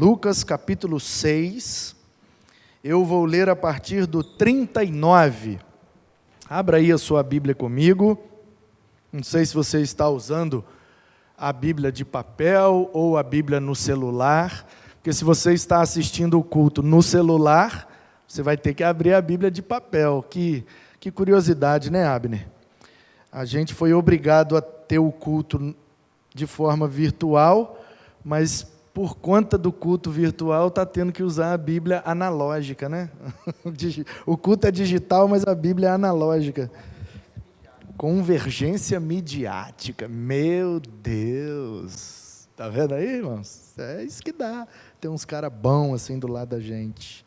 Lucas capítulo 6, eu vou ler a partir do 39. Abra aí a sua Bíblia comigo. Não sei se você está usando a Bíblia de papel ou a Bíblia no celular, porque se você está assistindo o culto no celular, você vai ter que abrir a Bíblia de papel. Que curiosidade, né, Abner? A gente foi obrigado a ter o culto de forma virtual, mas por conta do culto virtual está tendo que usar a Bíblia analógica, né? O culto é digital, mas a Bíblia é analógica. Convergência midiática, meu Deus! Tá vendo aí, irmãos? É isso que dá. Tem uns caras bons assim do lado da gente.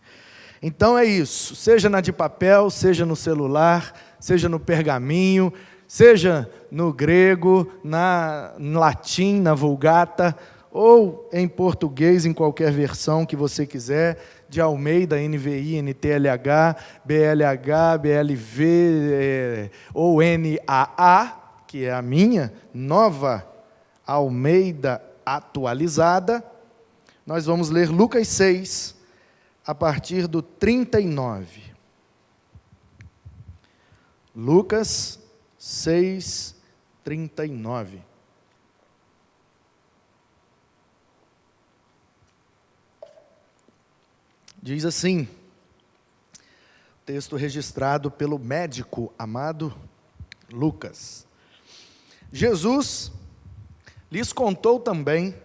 Então é isso, seja na de papel, seja no celular, seja no pergaminho, seja no grego, no latim, na Vulgata, ou em português, em qualquer versão que você quiser, de Almeida, NVI, NTLH, BLH, BLV, ou NAA, que é a minha, Nova Almeida Atualizada. Nós vamos ler Lucas 6, a partir do 39. Lucas 6, 39. Diz assim, texto registrado pelo médico amado Lucas. Jesus lhes contou também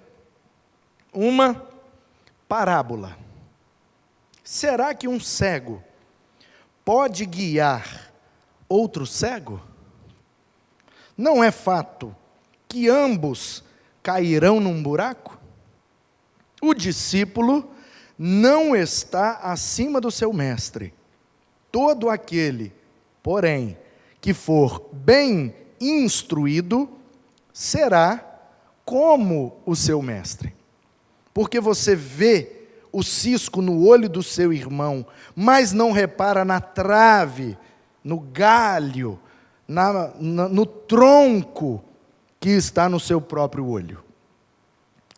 uma parábola. Será que um cego pode guiar outro cego? Não é fato que ambos cairão num buraco? O discípulo não está acima do seu mestre. Todo aquele, porém, que for bem instruído, será como o seu mestre. Porque você vê o cisco no olho do seu irmão, mas não repara na trave, no galho, no tronco que está no seu próprio olho.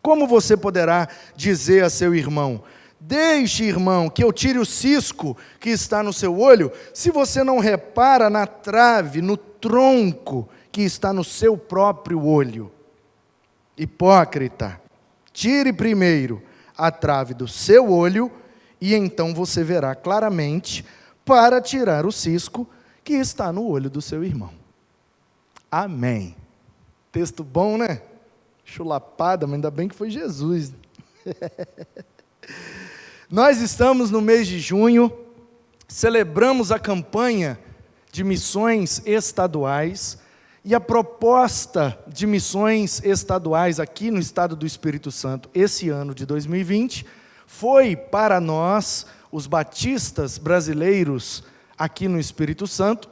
Como você poderá dizer a seu irmão: deixe, irmão, que eu tire o cisco que está no seu olho, se você não repara na trave, no tronco que está no seu próprio olho? Hipócrita, tire primeiro a trave do seu olho, e então você verá claramente para tirar o cisco que está no olho do seu irmão. Amém. Texto bom, né? Chulapada, mas ainda bem que foi Jesus. Nós estamos no mês de junho, celebramos a campanha de missões estaduais, e a proposta de missões estaduais aqui no estado do Espírito Santo, esse ano de 2020, foi para nós, os batistas brasileiros aqui no Espírito Santo,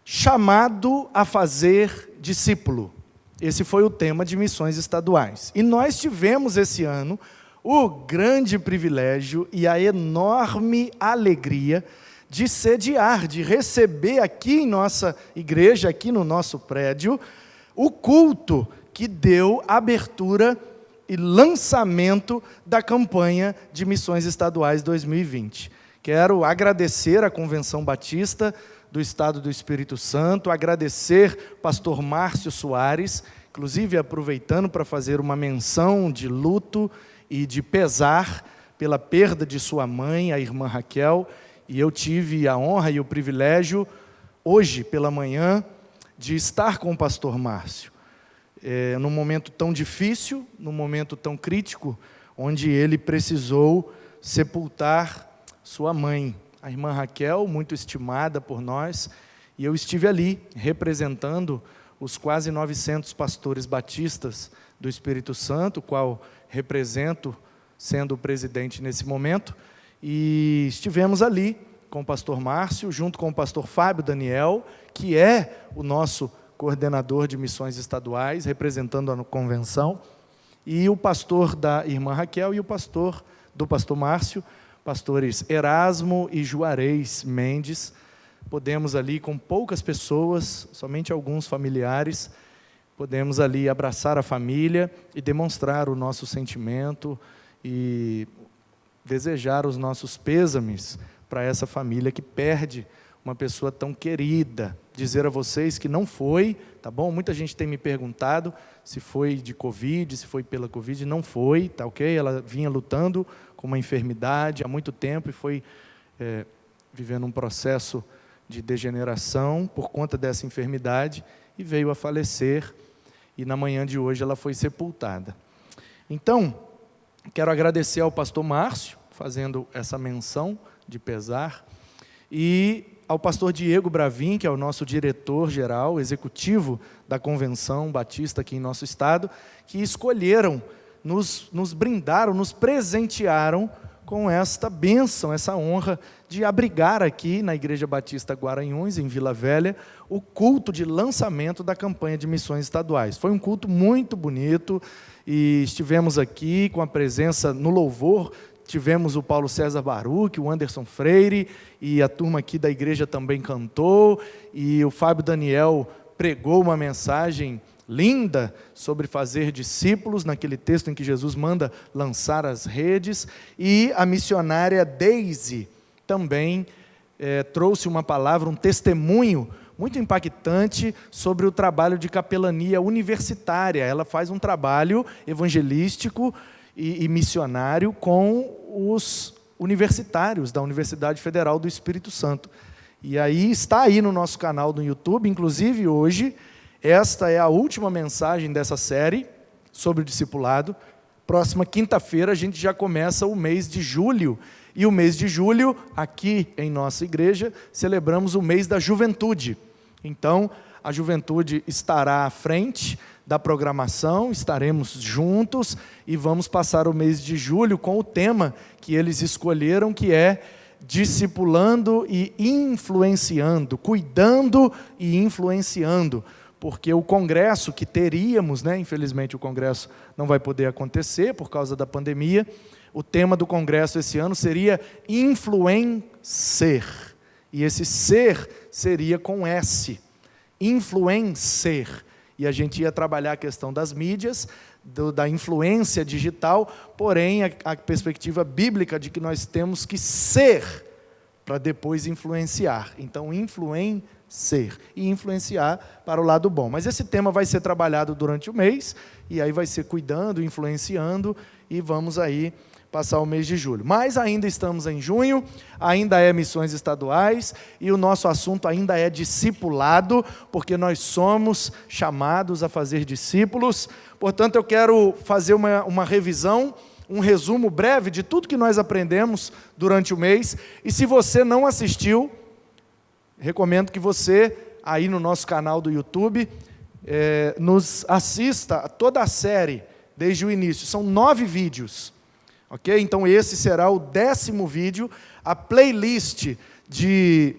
chamado a fazer discípulo. Esse foi o tema de missões estaduais. E nós tivemos esse ano o grande privilégio e a enorme alegria de sediar, de receber aqui em nossa igreja, aqui no nosso prédio, o culto que deu abertura e lançamento da campanha de missões estaduais 2020. Quero agradecer à Convenção Batista do Estado do Espírito Santo, agradecer pastor Márcio Soares, inclusive aproveitando para fazer uma menção de luto e de pesar pela perda de sua mãe, a irmã Raquel, e eu tive a honra e o privilégio, hoje pela manhã, de estar com o pastor Márcio, num momento tão difícil, num momento tão crítico, onde ele precisou sepultar sua mãe, a irmã Raquel, muito estimada por nós, e eu estive ali, representando os quase 900 pastores batistas do Espírito Santo, qual represento, sendo o presidente nesse momento, e estivemos ali com o pastor Márcio, junto com o pastor Fábio Daniel, que é o nosso coordenador de missões estaduais, representando a convenção, e o pastor da irmã Raquel e o pastor do pastor Márcio, pastores Erasmo e Juarez Mendes. Podemos ali, com poucas pessoas, somente alguns familiares, podemos ali abraçar a família e demonstrar o nosso sentimento e desejar os nossos pêsames para essa família que perde uma pessoa tão querida. Dizer a vocês que não foi, tá bom? Muita gente tem me perguntado se foi de Covid, se foi pela Covid. Não foi, tá ok? Ela vinha lutando com uma enfermidade há muito tempo e foi vivendo um processo de degeneração por conta dessa enfermidade e veio a falecer, e na manhã de hoje ela foi sepultada. Então, quero agradecer ao pastor Márcio, fazendo essa menção de pesar, e ao pastor Diego Bravin, que é o nosso diretor-geral, executivo da Convenção Batista aqui em nosso estado, que escolheram, nos brindaram, nos presentearam com esta bênção, essa honra de abrigar aqui na Igreja Batista Guaranhuns, em Vila Velha, o culto de lançamento da campanha de missões estaduais. Foi um culto muito bonito, e estivemos aqui com a presença no louvor, tivemos o Paulo César Baruch, o Anderson Freire, e a turma aqui da igreja também cantou, e o Fábio Daniel pregou uma mensagem linda sobre fazer discípulos, naquele texto em que Jesus manda lançar as redes, e a missionária Daisy também trouxe uma palavra, um testemunho muito impactante sobre o trabalho de capelania universitária. Ela faz um trabalho evangelístico e missionário com os universitários da Universidade Federal do Espírito Santo. E aí está aí no nosso canal do YouTube, inclusive hoje, esta é a última mensagem dessa série sobre o discipulado. Próxima quinta-feira a gente já começa o mês de julho. E o mês de julho, aqui em nossa igreja, celebramos o mês da juventude. Então, a juventude estará à frente da programação, estaremos juntos e vamos passar o mês de julho com o tema que eles escolheram, que é discipulando e influenciando, cuidando e influenciando. Porque o congresso que teríamos, infelizmente o congresso não vai poder acontecer por causa da pandemia, o tema do congresso esse ano seria influencer, e esse ser seria com S, influencer, e a gente ia trabalhar a questão das mídias, da influência digital, porém a perspectiva bíblica de que nós temos que ser, para depois influenciar, então influencer, e influenciar para o lado bom. Mas esse tema vai ser trabalhado durante o mês, e aí vai ser cuidando, influenciando, e vamos aí passar o mês de julho. Mas ainda estamos em junho, ainda é missões estaduais, e o nosso assunto ainda é discipulado, porque nós somos chamados a fazer discípulos. Portanto, eu quero fazer uma revisão, um resumo breve de tudo que nós aprendemos durante o mês, e se você não assistiu, recomendo que você, aí no nosso canal do YouTube, nos assista a toda a série, desde o início. São 9 vídeos. Ok? Então esse será o 10º vídeo, a playlist de...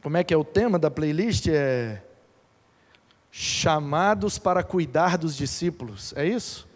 Como é que é o tema da playlist? É chamados para cuidar dos discípulos, é isso?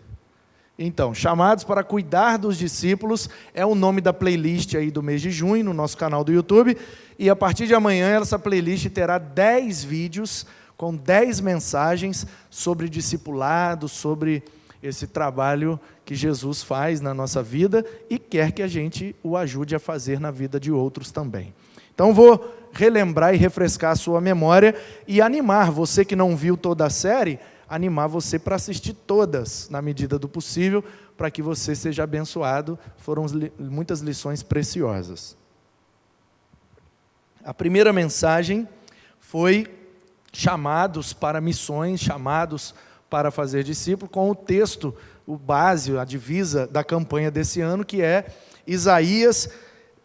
Então, chamados para cuidar dos discípulos é o nome da playlist aí do mês de junho, no nosso canal do YouTube, e a partir de amanhã essa playlist terá 10 vídeos, com 10 mensagens sobre discipulado, sobre esse trabalho que Jesus faz na nossa vida e quer que a gente o ajude a fazer na vida de outros também. Então vou relembrar e refrescar a sua memória e animar você que não viu toda a série, animar você para assistir todas, na medida do possível, para que você seja abençoado. Foram muitas lições preciosas. A primeira mensagem foi chamados para missões, chamados para fazer discípulo, com o texto, o base, a divisa da campanha desse ano, que é Isaías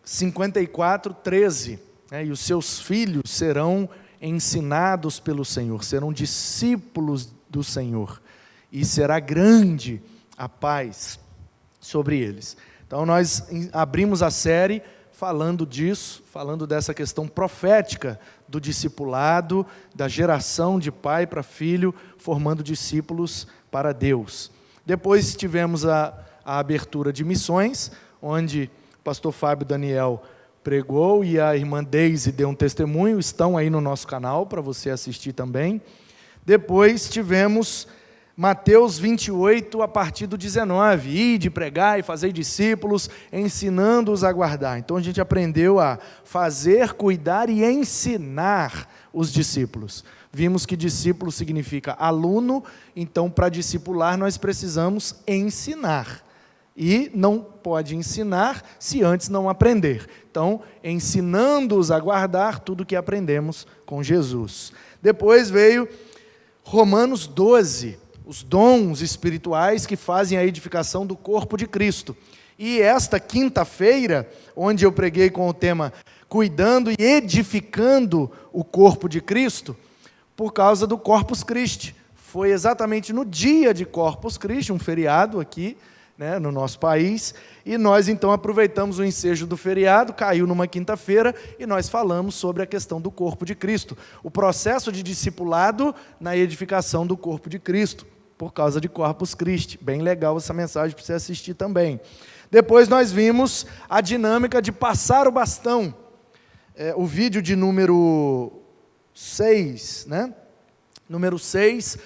54:13. E os seus filhos serão ensinados pelo Senhor, serão discípulos do Senhor, e será grande a paz sobre eles. Então nós abrimos a série falando disso, falando dessa questão profética do discipulado, da geração de pai para filho, formando discípulos para Deus. Depois tivemos a abertura de missões, onde o pastor Fábio Daniel pregou e a irmã Daisy deu um testemunho, estão aí no nosso canal para você assistir também. Depois tivemos Mateus 28, a partir do 19, ide, pregai, fazei discípulos, ensinando-os a guardar. Então a gente aprendeu a fazer, cuidar e ensinar os discípulos. Vimos que discípulo significa aluno, então para discipular nós precisamos ensinar. E não pode ensinar se antes não aprender. Então, ensinando-os a guardar tudo que aprendemos com Jesus. Depois veio Romanos 12, os dons espirituais que fazem a edificação do corpo de Cristo. E esta quinta-feira, onde eu preguei com o tema Cuidando e Edificando o Corpo de Cristo, por causa do Corpus Christi. Foi exatamente no dia de Corpus Christi, um feriado aqui, no nosso país, e nós então aproveitamos o ensejo do feriado, caiu numa quinta-feira, e nós falamos sobre a questão do corpo de Cristo, o processo de discipulado na edificação do corpo de Cristo, por causa de Corpus Christi. Bem legal essa mensagem para você assistir também. Depois nós vimos a dinâmica de passar o bastão, o vídeo de número 6, Número 6,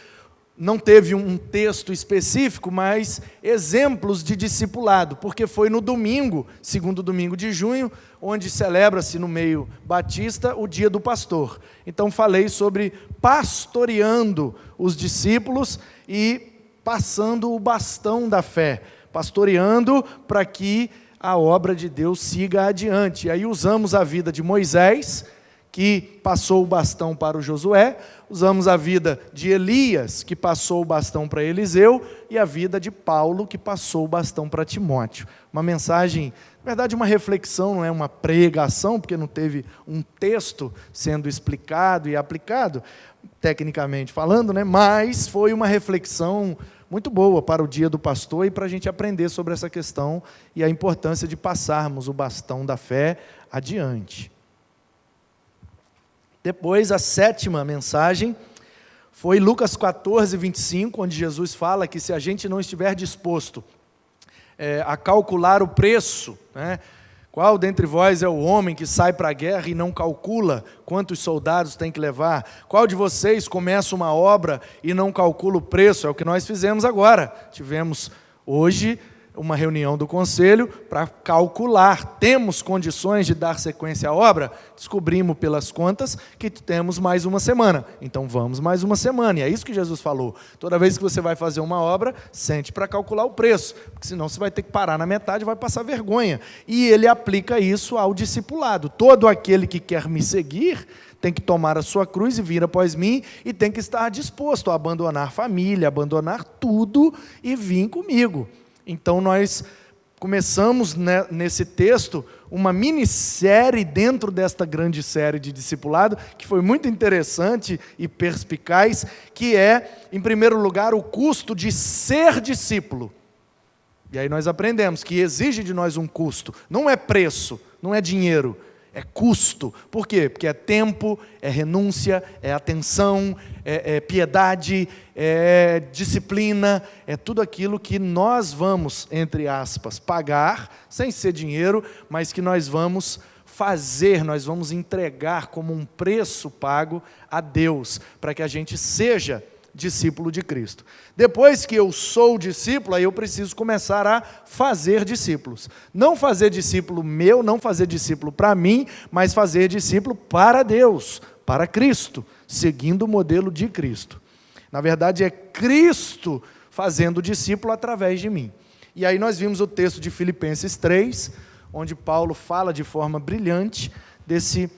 não teve um texto específico, mas exemplos de discipulado, porque foi no domingo, segundo domingo de junho, onde celebra-se no meio batista o dia do pastor. Então falei sobre pastoreando os discípulos e passando o bastão da fé, pastoreando para que a obra de Deus siga adiante. E aí usamos a vida de Moisés, que passou o bastão para o Josué, usamos a vida de Elias, que passou o bastão para Eliseu, e a vida de Paulo, que passou o bastão para Timóteo. Uma mensagem, na verdade uma reflexão, não é uma pregação, porque não teve um texto sendo explicado e aplicado, tecnicamente falando, mas foi uma reflexão muito boa para o dia do pastor e para a gente aprender sobre essa questão e a importância de passarmos o bastão da fé adiante. Depois, a sétima mensagem foi Lucas 14, 25, onde Jesus fala que se a gente não estiver disposto a calcular o preço, qual dentre vós é o homem que sai para a guerra e não calcula quantos soldados tem que levar? Qual de vocês começa uma obra e não calcula o preço? É o que nós fizemos agora. Tivemos hoje uma reunião do conselho para calcular, temos condições de dar sequência à obra? Descobrimos pelas contas que temos mais uma semana, então vamos mais uma semana, e é isso que Jesus falou. Toda vez que você vai fazer uma obra, sente para calcular o preço, porque senão você vai ter que parar na metade e vai passar vergonha. E ele aplica isso ao discipulado. Todo aquele que quer me seguir tem que tomar a sua cruz e vir após mim, e tem que estar disposto a abandonar família, abandonar tudo e vir comigo. Então nós começamos nesse texto uma minissérie dentro desta grande série de discipulado, que foi muito interessante e perspicaz, que é, em primeiro lugar, o custo de ser discípulo. E aí nós aprendemos que exige de nós um custo, não é preço, não é dinheiro, é custo. Por quê? Porque é tempo, é renúncia, é atenção, é piedade, é disciplina, é tudo aquilo que nós vamos, entre aspas, pagar, sem ser dinheiro, mas que nós vamos fazer, nós vamos entregar como um preço pago a Deus, para que a gente seja discípulo de Cristo. Depois que eu sou discípulo, aí eu preciso começar a fazer discípulos. Não fazer discípulo meu, não fazer discípulo para mim, mas fazer discípulo para Deus, para Cristo, seguindo o modelo de Cristo. Na verdade, é Cristo fazendo discípulo através de mim. E aí nós vimos o texto de Filipenses 3, onde Paulo fala de forma brilhante desse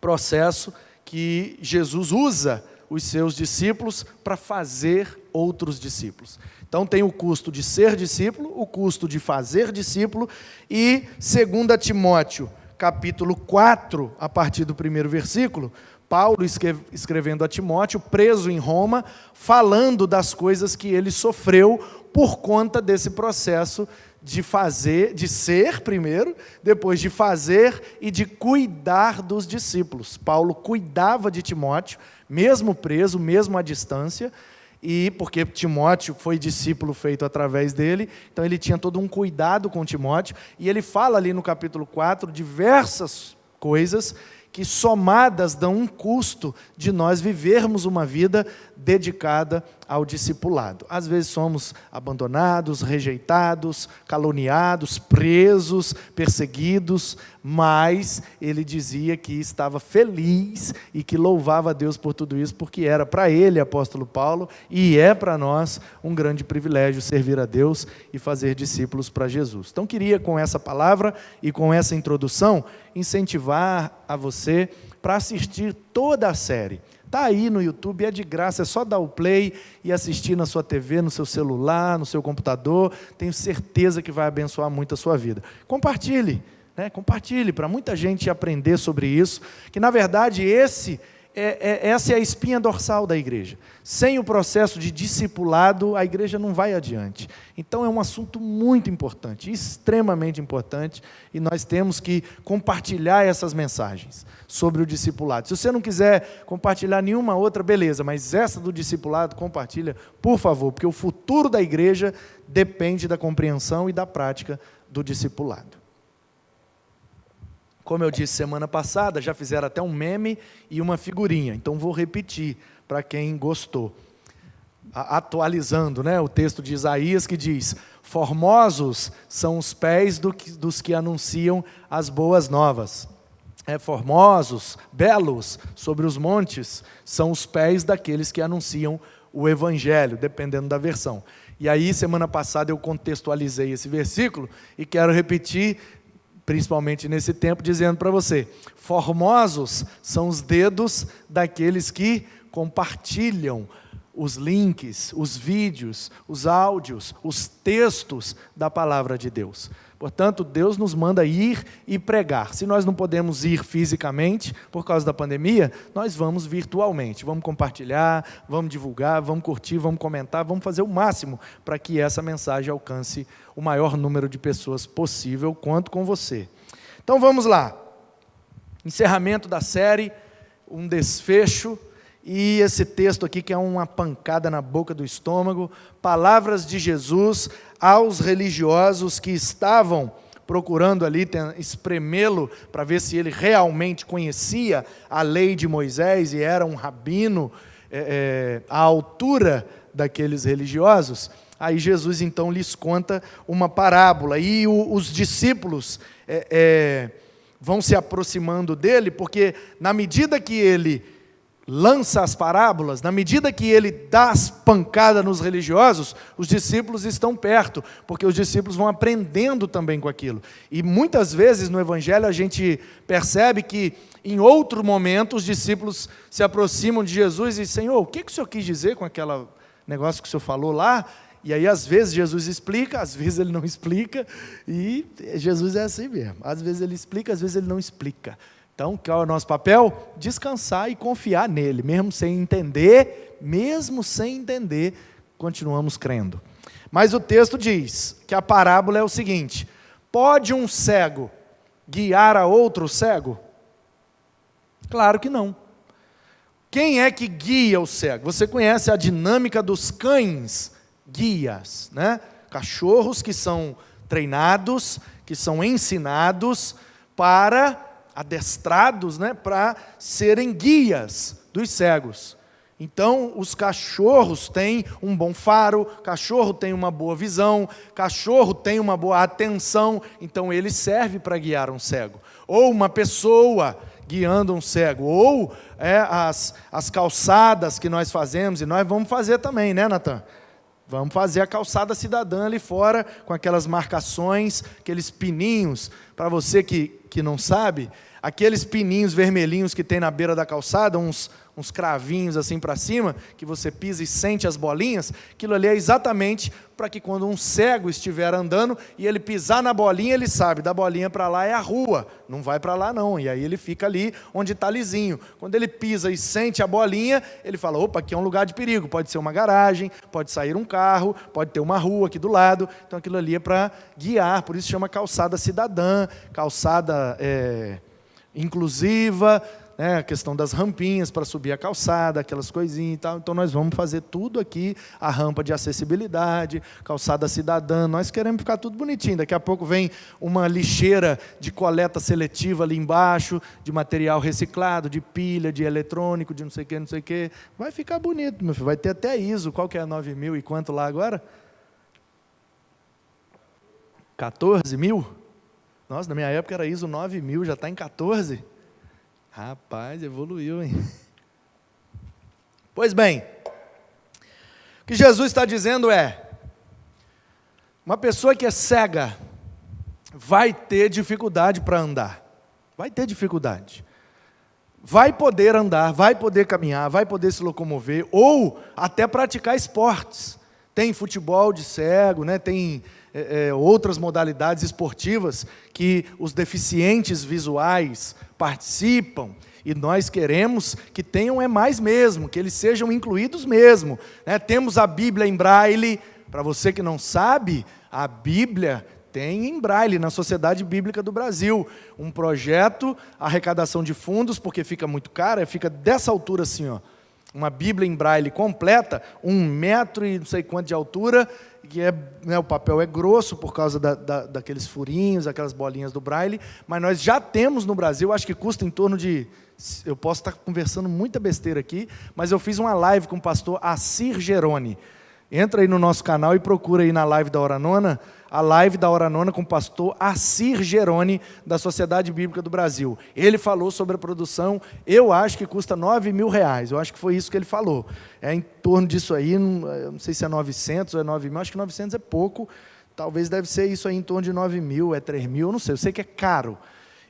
processo que Jesus usa os seus discípulos para fazer outros discípulos. Então tem o custo de ser discípulo, o custo de fazer discípulo, e 2 Timóteo, capítulo 4, a partir do primeiro versículo, Paulo escrevendo a Timóteo, preso em Roma, falando das coisas que ele sofreu por conta desse processo de fazer, de ser primeiro, depois de fazer e de cuidar dos discípulos. Paulo cuidava de Timóteo, mesmo preso, mesmo à distância, e porque Timóteo foi discípulo feito através dele, então ele tinha todo um cuidado com Timóteo, e ele fala ali no capítulo 4 diversas coisas que somadas dão um custo de nós vivermos uma vida dedicada ao discipulado. Às vezes somos abandonados, rejeitados, caluniados, presos, perseguidos, mas ele dizia que estava feliz e que louvava a Deus por tudo isso, porque era para ele, apóstolo Paulo, e é para nós um grande privilégio servir a Deus e fazer discípulos para Jesus. Então queria, com essa palavra e com essa introdução, incentivar a você para assistir toda a série. Está aí no YouTube, é de graça, é só dar o play e assistir na sua TV, no seu celular, no seu computador. Tenho certeza que vai abençoar muito a sua vida. Compartilhe, compartilhe para muita gente aprender sobre isso, que na verdade essa é a espinha dorsal da igreja. Sem o processo de discipulado, a igreja não vai adiante. Então é um assunto muito importante, extremamente importante, e nós temos que compartilhar essas mensagens sobre o discipulado. Se você não quiser compartilhar nenhuma outra, beleza, mas essa do discipulado, compartilha, por favor, porque o futuro da igreja depende da compreensão e da prática do discipulado. Como eu disse semana passada, já fizeram até um meme e uma figurinha, então vou repetir para quem gostou. Atualizando, o texto de Isaías que diz: formosos são os pés dos que anunciam as boas novas. Formosos, belos, sobre os montes, são os pés daqueles que anunciam o evangelho, dependendo da versão. E aí, semana passada, eu contextualizei esse versículo e quero repetir, principalmente nesse tempo, dizendo para você: formosos são os dedos daqueles que compartilham os links, os vídeos, os áudios, os textos da palavra de Deus. Portanto, Deus nos manda ir e pregar. Se nós não podemos ir fisicamente, por causa da pandemia, nós vamos virtualmente. Vamos compartilhar, vamos divulgar, vamos curtir, vamos comentar, vamos fazer o máximo para que essa mensagem alcance o maior número de pessoas possível, quanto com você. Então vamos lá. Encerramento da série, um desfecho, e esse texto aqui que é uma pancada na boca do estômago, palavras de Jesus aos religiosos que estavam procurando ali espremê-lo para ver se ele realmente conhecia a lei de Moisés e era um rabino à altura daqueles religiosos. Aí Jesus então lhes conta uma parábola e os discípulos vão se aproximando dele, porque na medida que ele lança as parábolas, na medida que ele dá as pancadas nos religiosos, os discípulos estão perto, porque os discípulos vão aprendendo também com aquilo. E muitas vezes no Evangelho a gente percebe que em outro momento os discípulos se aproximam de Jesus e dizem: Senhor, o que o Senhor quis dizer com aquele negócio que o Senhor falou lá? E aí às vezes Jesus explica, às vezes ele não explica, e Jesus é assim mesmo. Às vezes ele explica, às vezes ele não explica. Então, qual é o nosso papel? Descansar e confiar nele, mesmo sem entender, continuamos crendo. Mas o texto diz que a parábola é o seguinte: pode um cego guiar a outro cego? Claro que não. Quem é que guia o cego? Você conhece a dinâmica dos cães guias, Cachorros que são treinados, que são ensinados adestrados, para serem guias dos cegos. Então, os cachorros têm um bom faro, cachorro tem uma boa visão, cachorro tem uma boa atenção, então ele serve para guiar um cego. Ou uma pessoa guiando um cego, ou as calçadas que nós fazemos, e nós vamos fazer também, Natan? Vamos fazer a calçada cidadã ali fora, com aquelas marcações, aqueles pininhos, para você que não sabe, aqueles pininhos vermelhinhos que tem na beira da calçada, uns cravinhos assim para cima, que você pisa e sente as bolinhas, aquilo ali é exatamente para que quando um cego estiver andando e ele pisar na bolinha, ele sabe, da bolinha para lá é a rua, não vai para lá não, e aí ele fica ali onde está lisinho. Quando ele pisa e sente a bolinha, ele fala: opa, aqui é um lugar de perigo, pode ser uma garagem, pode sair um carro, pode ter uma rua aqui do lado, então aquilo ali é para guiar, por isso chama calçada cidadã, calçada inclusiva, né, a questão das rampinhas para subir a calçada, aquelas coisinhas e tal. Então nós vamos fazer tudo aqui, a rampa de acessibilidade, calçada cidadã, nós queremos ficar tudo bonitinho. Daqui a pouco vem uma lixeira de coleta seletiva ali embaixo, de material reciclado, de pilha, de eletrônico, de não sei o que. Vai ficar bonito, meu filho. Vai ter até ISO. Qual que é a 9.000 e quanto lá agora? 14 mil? Nossa, na minha época era ISO 9.000, já está em 14? Rapaz, evoluiu, hein? Pois bem, o que Jesus está dizendo é, uma pessoa que é cega vai ter dificuldade para andar, vai ter dificuldade, vai poder andar, vai poder caminhar, vai poder se locomover, ou até praticar esportes. Tem futebol de cego, né? Tem outras modalidades esportivas que os deficientes visuais participam, e nós queremos que tenham mais mesmo, que eles sejam incluídos mesmo, né? Temos a Bíblia em Braille. Para você que não sabe, a Bíblia tem em Braille, na Sociedade Bíblica do Brasil, um projeto, arrecadação de fundos, porque fica muito cara, fica dessa altura assim, ó, uma Bíblia em Braille completa, 1 metro e não sei quanto de altura, que o papel é grosso por causa daqueles furinhos, aquelas bolinhas do Braille, mas nós já temos no Brasil, acho que custa em torno de, eu posso estar conversando muita besteira aqui, mas eu fiz uma live com o pastor Assir Geroni. Entra aí no nosso canal e procura aí na live da Hora Nona, a live da Hora Nona com o pastor Assir Geroni, da Sociedade Bíblica do Brasil. Ele falou sobre a produção, eu acho que custa R$9.000, eu acho que foi isso que ele falou. É em torno disso aí, eu não sei se é 900 ou é 9.000, acho que 900 é pouco, talvez deve ser isso aí em torno de 9.000, é 3.000, eu não sei, eu sei que é caro.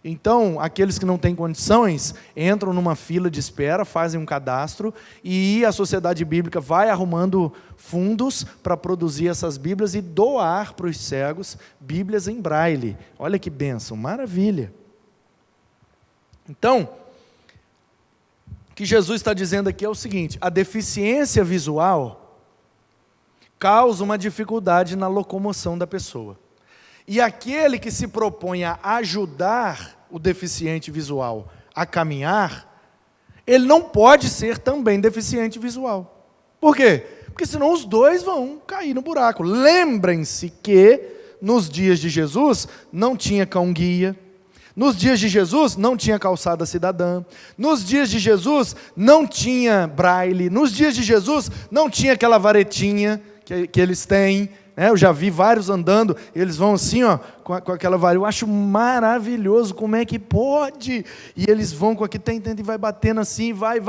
Então, aqueles que não têm condições, entram numa fila de espera, fazem um cadastro, e a Sociedade Bíblica vai arrumando fundos para produzir essas Bíblias e doar para os cegos Bíblias em Braille. Olha que bênção, maravilha. Então, o que Jesus está dizendo aqui é o seguinte, a deficiência visual causa uma dificuldade na locomoção da pessoa. E aquele que se propõe a ajudar o deficiente visual a caminhar, ele não pode ser também deficiente visual. Por quê? Porque senão os dois vão cair no buraco. Lembrem-se que nos dias de Jesus não tinha cão-guia, nos dias de Jesus não tinha calçada cidadã, nos dias de Jesus não tinha braille, nos dias de Jesus não tinha aquela varetinha que eles têm. Eu já vi vários andando, eles vão assim, ó, com aquela varinha. Eu acho maravilhoso, como é que pode? E eles vão com aqui, e vai batendo assim, vai,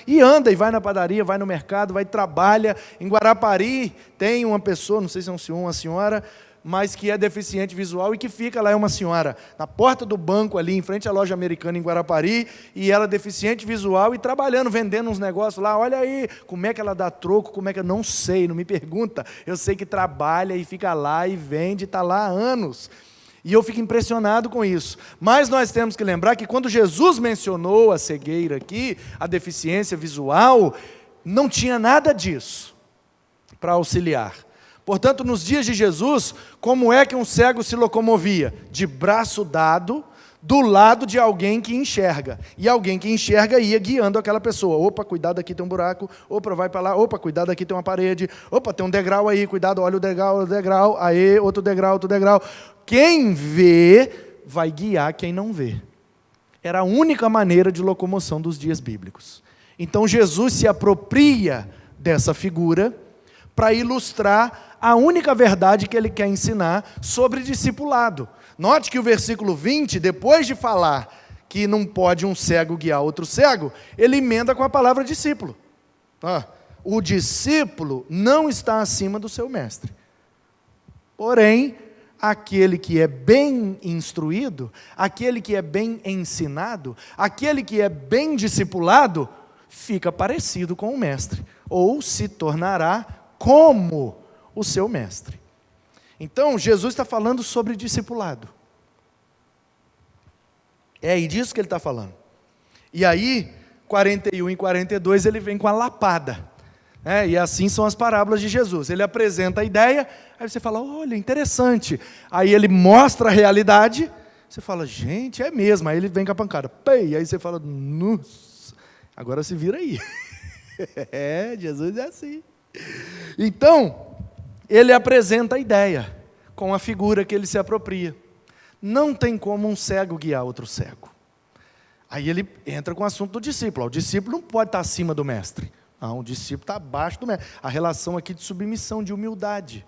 e anda, e vai na padaria, vai no mercado, vai, trabalha. Em Guarapari tem uma pessoa, não sei se é um senhor ou uma senhora, mas que é deficiente visual e que fica lá, é uma senhora, na porta do banco ali, em frente à loja americana em Guarapari, e ela é deficiente visual e trabalhando, vendendo uns negócios lá, olha aí, como é que ela dá troco, como é que eu não sei, não me pergunta, eu sei que trabalha e fica lá e vende, está lá há anos, e eu fico impressionado com isso, mas nós temos que lembrar que quando Jesus mencionou a cegueira aqui, a deficiência visual, não tinha nada disso para auxiliar. Portanto, nos dias de Jesus, como é que um cego se locomovia? De braço dado, do lado de alguém que enxerga. E alguém que enxerga ia guiando aquela pessoa. Opa, cuidado, aqui tem um buraco. Opa, vai para lá. Opa, cuidado, aqui tem uma parede. Opa, tem um degrau aí. Cuidado, olha o degrau. Aí, outro degrau. Quem vê, vai guiar quem não vê. Era a única maneira de locomoção dos dias bíblicos. Então, Jesus se apropria dessa figura para ilustrar a única verdade que ele quer ensinar sobre discipulado. Note que o versículo 20, depois de falar que não pode um cego guiar outro cego, ele emenda com a palavra discípulo. O discípulo não está acima do seu mestre. Porém, aquele que é bem instruído, aquele que é bem ensinado, aquele que é bem discipulado, fica parecido com o mestre, ou se tornará como o seu mestre. Então, Jesus está falando sobre discipulado. É aí disso que ele está falando. E aí, 41 e 42, ele vem com a lapada. E assim são as parábolas de Jesus. Ele apresenta a ideia, aí você fala, olha, interessante. Aí ele mostra a realidade, Você fala, gente, é mesmo. Aí ele vem com a pancada. Pei! Aí você fala, nossa, agora se vira aí. Jesus é assim. Então, ele apresenta a ideia com a figura que ele se apropria. Não tem como um cego guiar outro cego. Aí ele entra com o assunto do discípulo. O discípulo não pode estar acima do mestre. Não, o discípulo está abaixo do mestre. A relação aqui de submissão, de humildade.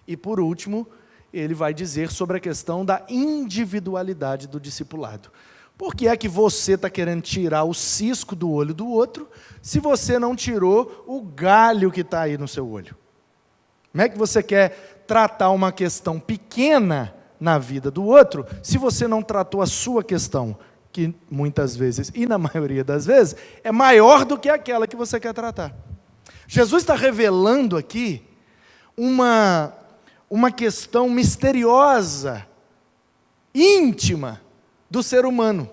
E por último, ele vai dizer sobre a questão da individualidade do discipulado. Por que é que você está querendo tirar o cisco do olho do outro, se você não tirou o galho que está aí no seu olho? Como é que você quer tratar uma questão pequena na vida do outro, se você não tratou a sua questão, que muitas vezes, e na maioria das vezes, é maior do que aquela que você quer tratar? Jesus está revelando aqui uma questão misteriosa, íntima, do ser humano.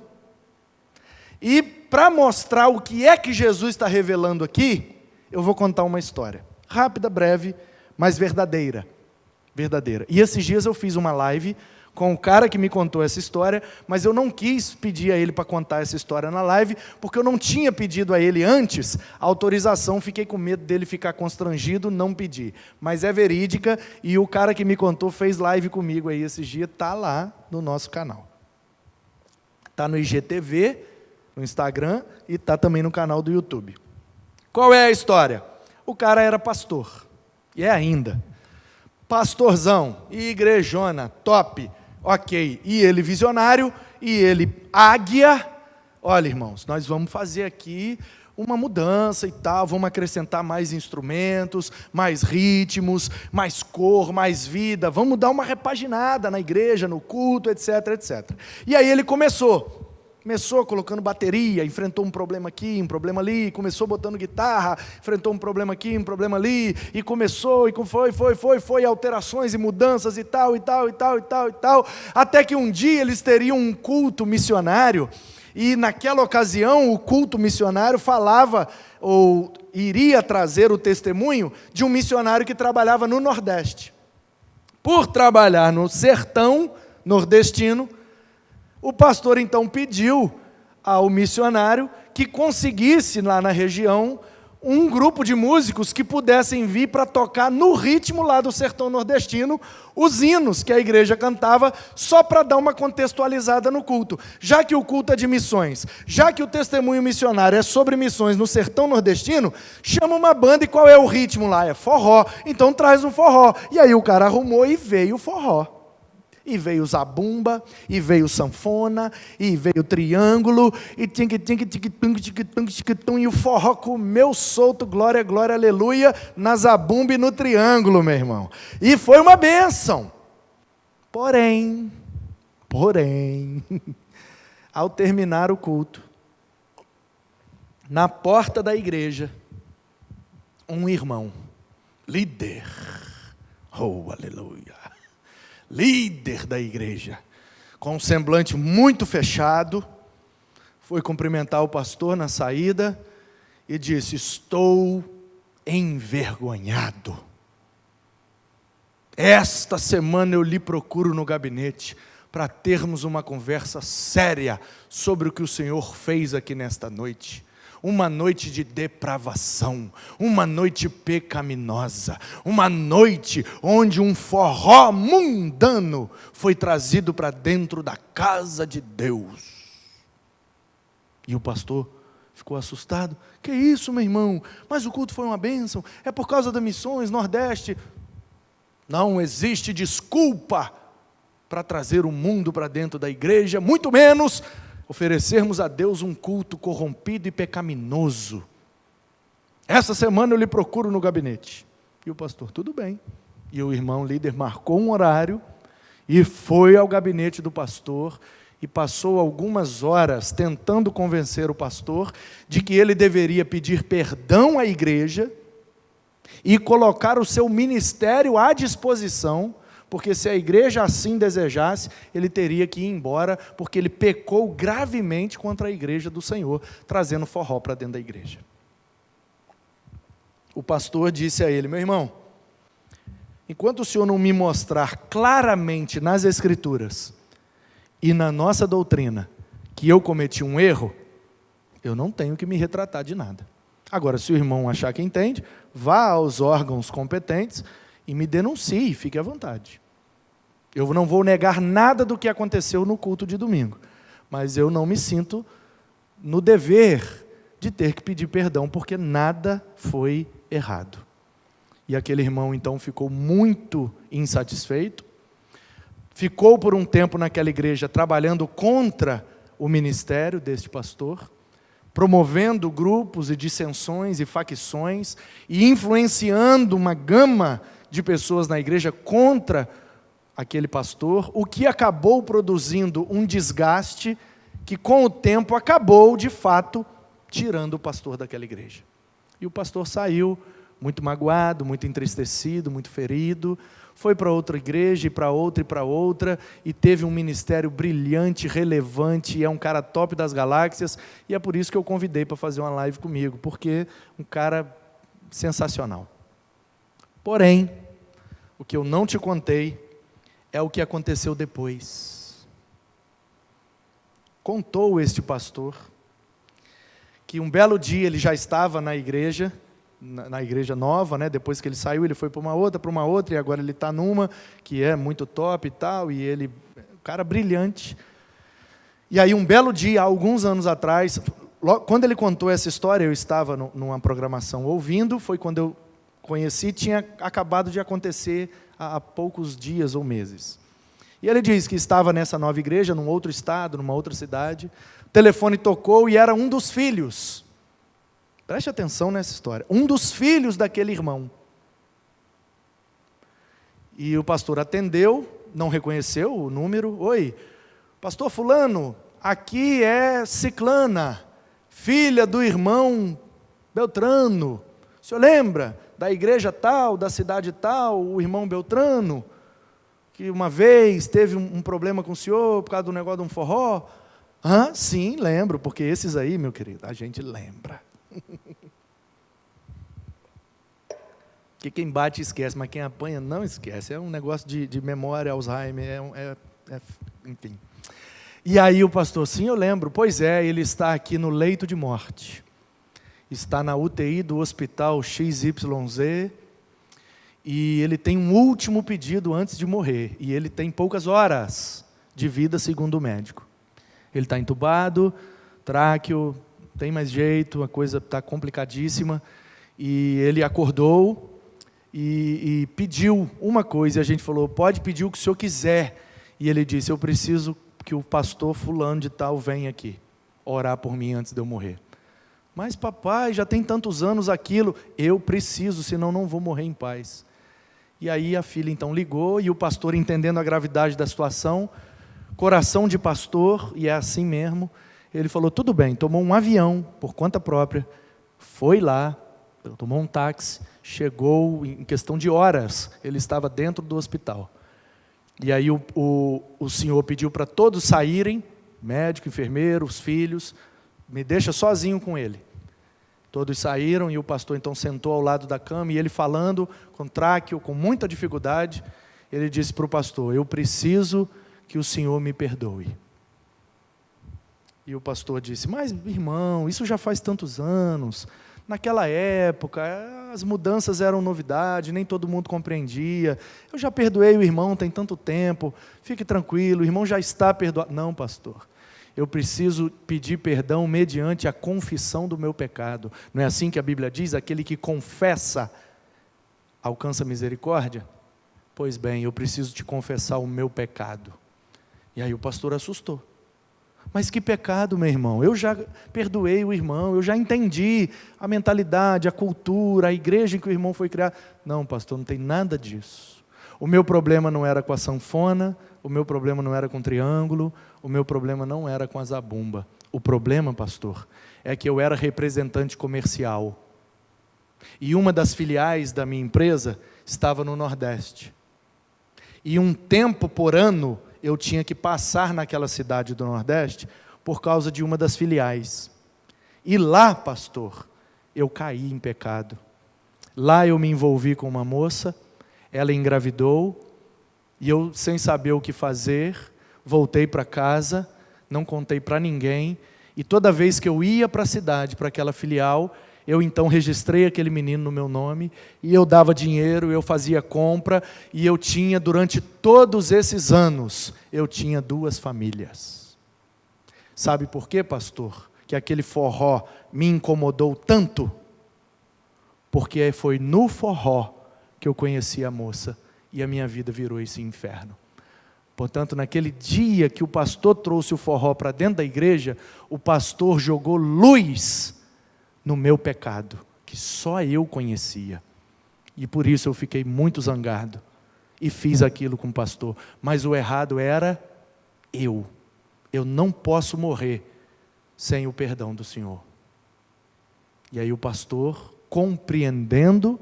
E para mostrar o que é que Jesus está revelando aqui, eu vou contar uma história. Rápida, breve, mas verdadeira. E esses dias eu fiz uma live com o cara que me contou essa história, mas eu não quis pedir a ele para contar essa história na live, porque eu não tinha pedido a ele antes a autorização, fiquei com medo dele ficar constrangido, não pedi. Mas é verídica, e o cara que me contou fez live comigo aí esses dias, está lá no nosso canal. Está no IGTV, no Instagram, e está também no canal do YouTube. Qual é a história? O cara era pastor, e é ainda. Pastorzão, igrejona, top, ok. E ele visionário, e ele águia. Olha, irmãos, nós vamos fazer aqui uma mudança e tal, vamos acrescentar mais instrumentos, mais ritmos, mais cor, mais vida, vamos dar uma repaginada na igreja, no culto, etc, etc. E aí ele começou colocando bateria, enfrentou um problema aqui, um problema ali, começou botando guitarra, enfrentou um problema aqui, um problema ali, e começou, e foi, alterações e mudanças e tal, até que um dia eles teriam um culto missionário, e naquela ocasião o culto missionário falava, ou iria trazer o testemunho de um missionário que trabalhava no Nordeste. Por trabalhar no sertão nordestino, o pastor então pediu ao missionário que conseguisse lá na região um grupo de músicos que pudessem vir para tocar no ritmo lá do sertão nordestino os hinos que a igreja cantava, só para dar uma contextualizada no culto. Já que o culto é de missões, já que o testemunho missionário é sobre missões no sertão nordestino, chama uma banda, e qual é o ritmo lá? É forró, então traz um forró. E aí o cara arrumou e veio o forró. E veio zabumba, e veio sanfona, e veio triângulo, e e o forró comeu solto, glória, glória, aleluia, na zabumba e no triângulo, meu irmão. E foi uma bênção. Porém, ao terminar o culto, na porta da igreja, um irmão, líder, oh, aleluia, líder da igreja, com um semblante muito fechado, foi cumprimentar o pastor na saída e disse: estou envergonhado. Esta semana eu lhe procuro no gabinete para termos uma conversa séria sobre o que o Senhor fez aqui nesta noite. Uma noite de depravação, uma noite pecaminosa, uma noite onde um forró mundano foi trazido para dentro da casa de Deus. E o pastor ficou assustado. Que isso, meu irmão? Mas o culto foi uma bênção, é por causa das missões Nordeste. Não existe desculpa para trazer o mundo para dentro da igreja, muito menos oferecermos a Deus um culto corrompido e pecaminoso. Essa semana eu lhe procuro no gabinete. E o pastor, tudo bem. E o irmão líder marcou um horário e foi ao gabinete do pastor e passou algumas horas tentando convencer o pastor de que ele deveria pedir perdão à igreja e colocar o seu ministério à disposição, porque se a igreja assim desejasse, ele teria que ir embora, porque ele pecou gravemente contra a igreja do Senhor, trazendo forró para dentro da igreja. O pastor disse a ele: meu irmão, enquanto o senhor não me mostrar claramente nas Escrituras, e na nossa doutrina que eu cometi um erro, eu não tenho que me retratar de nada. Agora, se o irmão achar que entende, vá aos órgãos competentes e me denuncie, fique à vontade. Eu não vou negar nada do que aconteceu no culto de domingo, mas eu não me sinto no dever de ter que pedir perdão, porque nada foi errado. E aquele irmão, então, ficou muito insatisfeito, ficou por um tempo naquela igreja trabalhando contra o ministério deste pastor, promovendo grupos e dissensões e facções, e influenciando uma gama de pessoas na igreja contra aquele pastor, o que acabou produzindo um desgaste que com o tempo acabou, de fato, tirando o pastor daquela igreja. E o pastor saiu muito magoado, muito entristecido, muito ferido, foi para outra igreja, e para outra, e teve um ministério brilhante, relevante, e é um cara top das galáxias, e é por isso que eu convidei para fazer uma live comigo, porque um cara sensacional. Porém, o que eu não te contei é o que aconteceu depois. Contou este pastor que um belo dia ele já estava na igreja nova, né? Depois que ele saiu, ele foi para uma outra, e agora ele está numa que é muito top e tal, e ele, um cara brilhante. E aí um belo dia, alguns anos atrás, quando ele contou essa história, eu estava numa programação ouvindo, foi quando eu conheci, tinha acabado de acontecer há poucos dias ou meses. E ele diz que estava nessa nova igreja, num outro estado, numa outra cidade, o telefone tocou e era um dos filhos. Preste atenção nessa história. Um dos filhos daquele irmão. E o pastor atendeu, não reconheceu o número. Oi, pastor fulano, aqui é Ciclana, filha do irmão Beltrano. O senhor lembra da igreja tal, da cidade tal, o irmão Beltrano, que uma vez teve um problema com o senhor por causa do negócio de um forró? Sim, lembro, porque esses aí, meu querido, a gente lembra. Que quem bate esquece, mas quem apanha não esquece. É um negócio de memória, Alzheimer, enfim. E aí o pastor, sim, eu lembro, pois é, ele está aqui no leito de morte. Está na UTI do hospital XYZ, e ele tem um último pedido antes de morrer, e ele tem poucas horas de vida, segundo o médico. Ele está entubado, tráqueo, tem mais jeito, a coisa está complicadíssima, e ele acordou e pediu uma coisa, e a gente falou, pode pedir o que o senhor quiser, e ele disse, eu preciso que o pastor fulano de tal venha aqui, orar por mim antes de eu morrer. Mas papai, já tem tantos anos aquilo, eu preciso, senão não vou morrer em paz. E aí a filha então ligou, e o pastor, entendendo a gravidade da situação, coração de pastor, e é assim mesmo, ele falou, tudo bem, tomou um avião por conta própria, foi lá, tomou um táxi, chegou em questão de horas, ele estava dentro do hospital. E aí o senhor pediu para todos saírem, médico, enfermeiro, os filhos, me deixa sozinho com ele. Todos saíram e o pastor então sentou ao lado da cama, e ele falando com tráqueo, com muita dificuldade, ele disse para o pastor, eu preciso que o senhor me perdoe. E o pastor disse, mas irmão, isso já faz tantos anos, naquela época as mudanças eram novidade, nem todo mundo compreendia, eu já perdoei o irmão tem tanto tempo, fique tranquilo, o irmão já está perdoado. Não, pastor, eu preciso pedir perdão mediante a confissão do meu pecado. Não é assim que a Bíblia diz, aquele que confessa alcança misericórdia? Pois bem, eu preciso te confessar o meu pecado. E aí o pastor assustou. Mas que pecado, meu irmão? Eu já perdoei o irmão, eu já entendi a mentalidade, a cultura, a igreja em que o irmão foi criado. Não, pastor, não tem nada disso. O meu problema não era com a sanfona, o meu problema não era com o triângulo, o meu problema não era com a zabumba. O problema, pastor, é que eu era representante comercial. E uma das filiais da minha empresa estava no Nordeste. E um tempo por ano eu tinha que passar naquela cidade do Nordeste por causa de uma das filiais. E lá, pastor, eu caí em pecado. Lá eu me envolvi com uma moça, ela engravidou, e eu, sem saber o que fazer, voltei para casa, não contei para ninguém, e toda vez que eu ia para a cidade, para aquela filial, eu então registrei aquele menino no meu nome, e eu dava dinheiro, eu fazia compra, e eu tinha, durante todos esses anos, eu tinha 2 famílias. Sabe por quê, pastor? Que aquele forró me incomodou tanto? Porque foi no forró que eu conheci a moça, e a minha vida virou esse inferno. Portanto, naquele dia que o pastor trouxe o forró para dentro da igreja, o pastor jogou luz no meu pecado, que só eu conhecia. E por isso eu fiquei muito zangado e fiz aquilo com o pastor. Mas o errado era eu. Eu não posso morrer sem o perdão do Senhor. E aí o pastor, compreendendo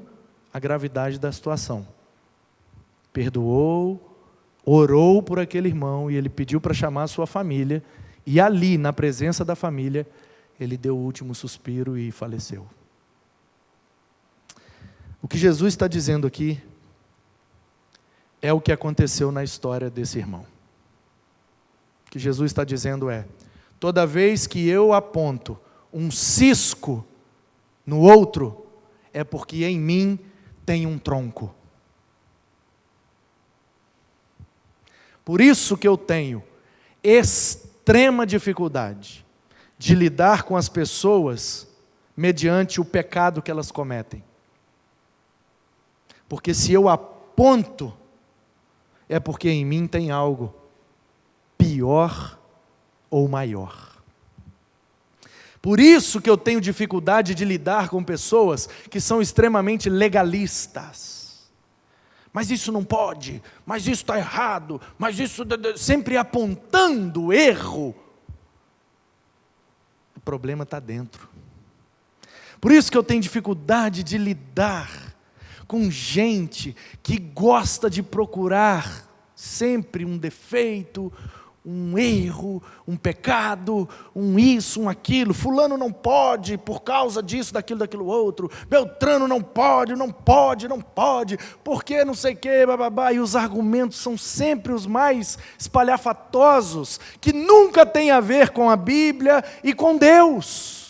a gravidade da situação, perdoou, orou por aquele irmão, e ele pediu para chamar a sua família, e ali, na presença da família, ele deu o último suspiro e faleceu. O que Jesus está dizendo aqui é o que aconteceu na história desse irmão. O que Jesus está dizendo é: toda vez que eu aponto um cisco no outro, é porque em mim tem um tronco. Por isso que eu tenho extrema dificuldade de lidar com as pessoas mediante o pecado que elas cometem. Porque se eu aponto, é porque em mim tem algo pior ou maior. Por isso que eu tenho dificuldade de lidar com pessoas que são extremamente legalistas. Mas isso não pode, mas isso está errado, mas isso sempre apontando o erro. O problema está dentro. Por isso que eu tenho dificuldade de lidar com gente que gosta de procurar sempre um defeito, um erro, um pecado, um isso, um aquilo. Fulano não pode por causa disso, daquilo outro. Beltrano não pode, porque não sei o quê, bababá. E os argumentos são sempre os mais espalhafatosos, que nunca tem a ver com a Bíblia e com Deus.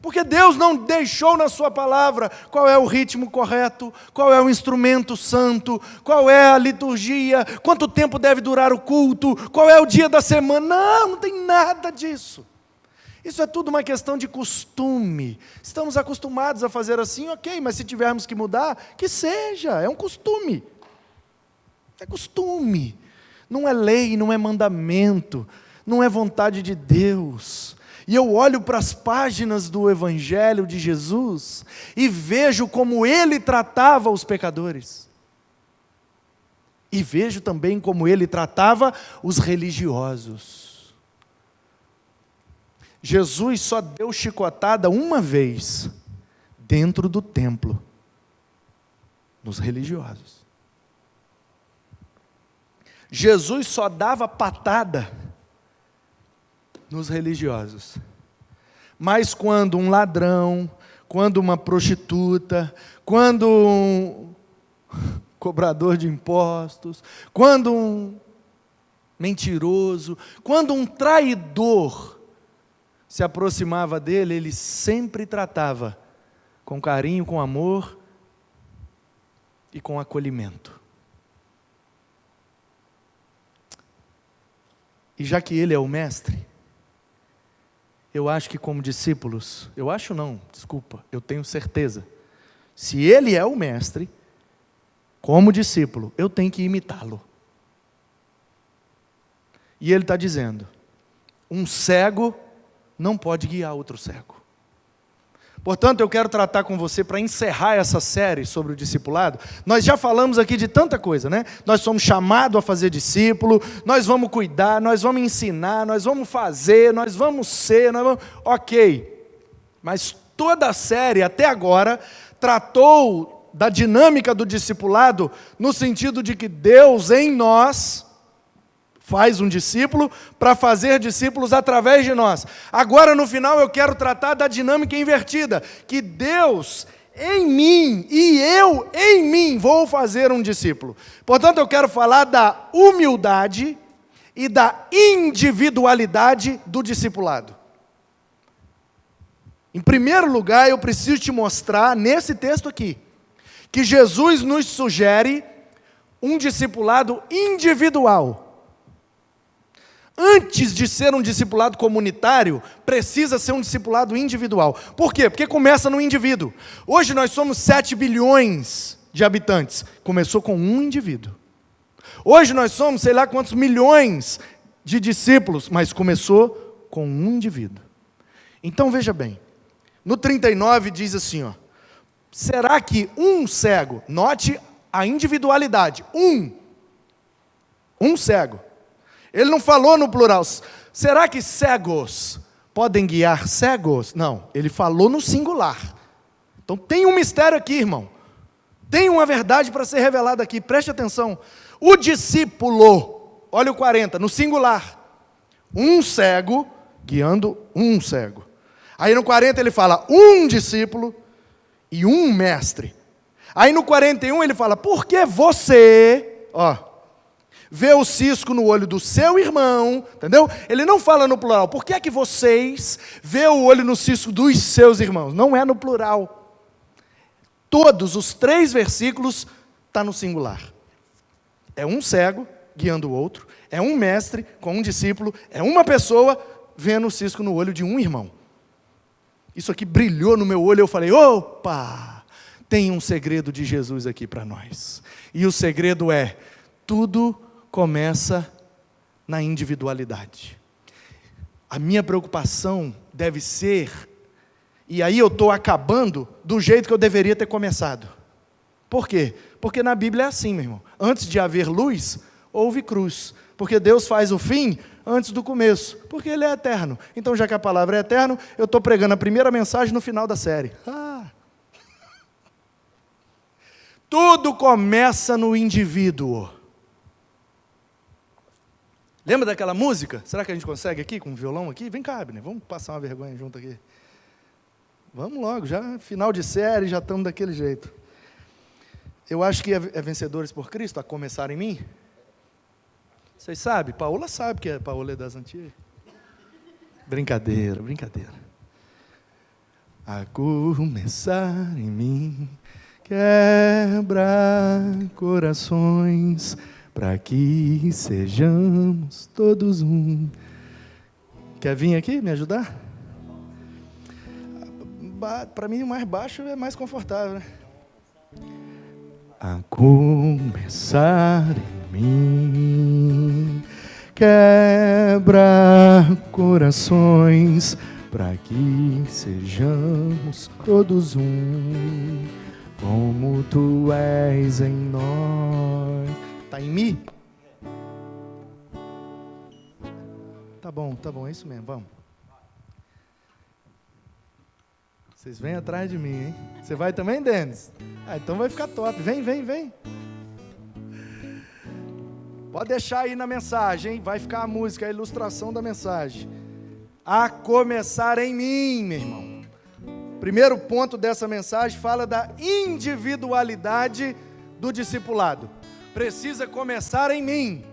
Porque Deus não deixou na sua palavra qual é o ritmo correto, qual é o instrumento santo, qual é a liturgia, quanto tempo deve durar o culto, qual é o dia da semana. Não tem nada disso. Isso é tudo uma questão de costume. Estamos acostumados a fazer assim, ok, mas se tivermos que mudar, que seja, é um costume. É costume. Não é lei, não é mandamento, não é vontade de Deus. E eu olho para as páginas do Evangelho de Jesus e vejo como ele tratava os pecadores. E vejo também como ele tratava os religiosos. Jesus só deu chicotada uma vez dentro do templo, nos religiosos. Jesus só dava patada nos religiosos. Mas quando um ladrão, quando uma prostituta, quando um cobrador de impostos, quando um mentiroso, quando um traidor se aproximava dele, ele sempre tratava com carinho, com amor e com acolhimento. E já que ele é o mestre, eu acho que como discípulos, eu tenho certeza, se ele é o mestre, como discípulo, eu tenho que imitá-lo. E ele está dizendo, um cego não pode guiar outro cego. Portanto, eu quero tratar com você, para encerrar essa série sobre o discipulado. Nós já falamos aqui de tanta coisa, né? Nós somos chamados a fazer discípulo, nós vamos cuidar, nós vamos ensinar, nós vamos fazer, nós vamos ser, ok. Mas toda a série, até agora, tratou da dinâmica do discipulado, no sentido de que Deus em nós faz um discípulo para fazer discípulos através de nós. Agora, no final, eu quero tratar da dinâmica invertida, que Deus em mim e eu em mim vou fazer um discípulo. Portanto, eu quero falar da humildade e da individualidade do discipulado. Em primeiro lugar, eu preciso te mostrar, nesse texto aqui, que Jesus nos sugere um discipulado individual. Antes de ser um discipulado comunitário, precisa ser um discipulado individual. Por quê? Porque começa no indivíduo. Hoje nós somos 7 bilhões de habitantes. Começou com um indivíduo. Hoje nós somos, sei lá quantos milhões de discípulos, mas começou com um indivíduo. Então veja bem, no 39 diz assim, ó, será que um cego, note a individualidade, um cego, ele não falou no plural, será que cegos podem guiar cegos? Não, ele falou no singular. Então tem um mistério aqui, irmão, tem uma verdade para ser revelada aqui, preste atenção. O discípulo, olha o 40, no singular, um cego guiando um cego. Aí no 40 ele fala, um discípulo e um mestre. Aí no 41 ele fala, por que você, vê o cisco no olho do seu irmão, entendeu? Ele não fala no plural, por que é que vocês vê o olho no cisco dos seus irmãos? Não é no plural. Todos os 3 versículos estão no singular. É um cego guiando o outro, é um mestre com um discípulo, é uma pessoa vendo o cisco no olho de um irmão. Isso aqui brilhou no meu olho, eu falei, opa, tem um segredo de Jesus aqui para nós. E o segredo é, tudo começa na individualidade. A minha preocupação deve ser, e aí eu estou acabando do jeito que eu deveria ter começado. Por quê? Porque na Bíblia é assim, meu irmão. Antes de haver luz, houve cruz. Porque Deus faz o fim antes do começo. Porque Ele é eterno. Então, já que a palavra é eterno, eu estou pregando a primeira mensagem no final da série. Tudo começa no indivíduo. Lembra daquela música? Será que a gente consegue aqui, com o violão aqui? Vem cá, Abner, vamos passar uma vergonha junto aqui. Vamos logo, já final de série, já estamos daquele jeito. Eu acho que é Vencedores por Cristo, a começar em mim. Vocês sabem? Paola sabe que Paola é das antigas. Brincadeira, brincadeira. A começar em mim, quebra corações, para que sejamos todos um. Quer vir aqui me ajudar? Para mim o mais baixo é mais confortável, né? A começar em mim, quebra corações, para que sejamos todos um, como Tu és em nós. Está em mim? Tá bom, é isso mesmo, vamos. Vocês vêm atrás de mim, hein? Você vai também, Denis? Então vai ficar top. Vem. Pode deixar aí na mensagem, hein? Vai ficar a música, a ilustração da mensagem. A começar em mim, meu irmão. Primeiro ponto dessa mensagem fala da individualidade do discipulado. Precisa começar em mim,